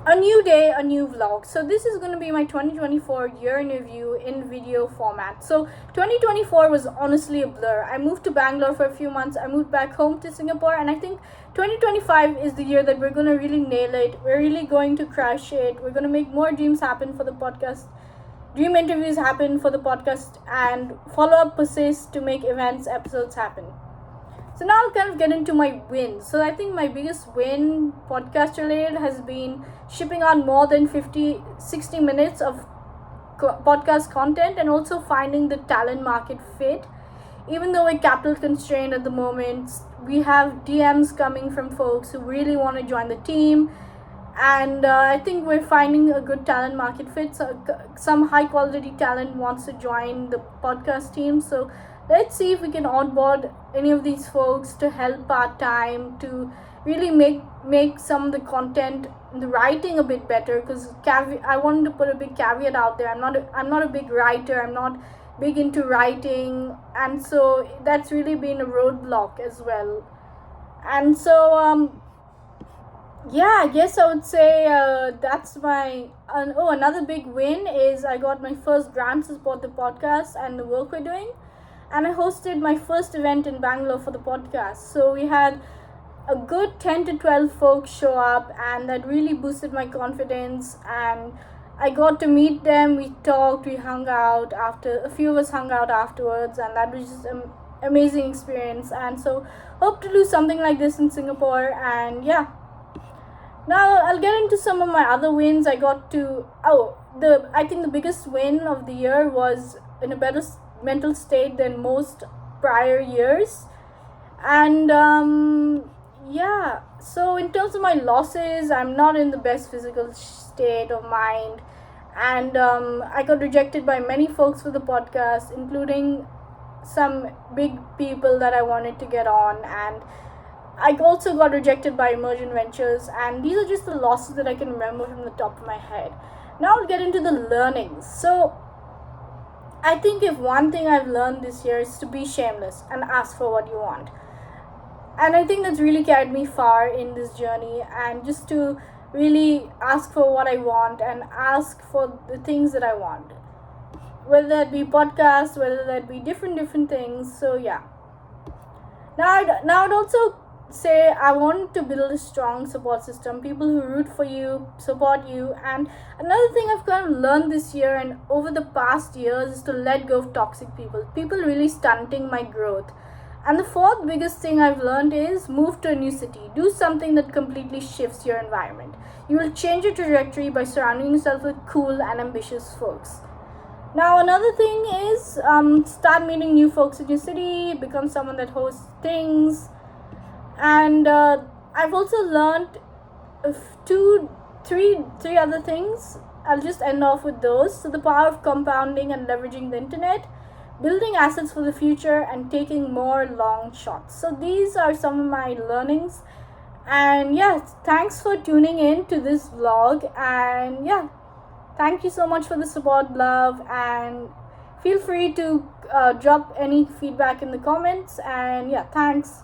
A new day, a new vlog. So this is going to be my 2024 year in review in video format. So 2024 was honestly a blur. I moved to Bangalore for a few months. I moved back home to Singapore, and I think 2025 is the year that we're going to really nail it. We're really going to crush it. We're going to make more dreams happen for the podcast. Dream interviews happen for the podcast, and follow up persist to make events episodes happen. So now I'll kind of get into my wins. So I think my biggest win podcast related has been shipping out more than 60 minutes of podcast content, and also finding the talent market fit. Even though we're capital constrained at the moment, we have DMs coming from folks who really want to join the team. And I think we're finding a good talent market fit. So some high quality talent wants to join the podcast team. So let's see if we can onboard any of these folks to help part-time to really make some of the content, the writing a bit better. Because I wanted to put a big caveat out there. I'm not a big writer. I'm not big into writing, and so that's really been a roadblock as well. And so yeah, I guess I would say that's my another big win is I got my first grant to support the podcast and the work we're doing. And I hosted my first event in Bangalore for the podcast. So we had a good 10 to 12 folks show up, and that really boosted my confidence. And I got to meet them, we talked, we hung out after, a few of us hung out afterwards, and that was just an amazing experience. And so hope to do something like this in Singapore. And yeah, now I'll get into some of my other wins. I got to, I think the biggest win of the year was in a better mental state than most prior years. And yeah, so in terms of my losses, I'm not in the best physical state of mind, and I got rejected by many folks for the podcast, including some big people that I wanted to get on. And I also got rejected by Emergent Ventures, and these are just the losses that I can remember from the top of my head. Now I'll get into the learnings. So I think if one thing I've learned this year is to be shameless and ask for what you want. And I think that's really carried me far in this journey, and just to really ask for what I want and ask for the things that I want. Whether that be podcasts, whether that be different things. So yeah. Now I'd also say I want to build a strong support system, people who root for you, support you. And another thing I've kind of learned this year and over the past years is to let go of toxic people really stunting my growth. And the fourth biggest thing I've learned is move to a new city, do something that completely shifts your environment. You will change your trajectory by surrounding yourself with cool and ambitious folks. Now another thing is start meeting new folks in your city, become someone that hosts things. And I've also learned three other things. I'll just end off with those. So the power of compounding and leveraging the internet, building assets for the future, and taking more long shots. So these are some of my learnings. And yeah, thanks for tuning in to this vlog. And yeah, thank you so much for the support, love, and feel free to drop any feedback in the comments. And yeah, thanks.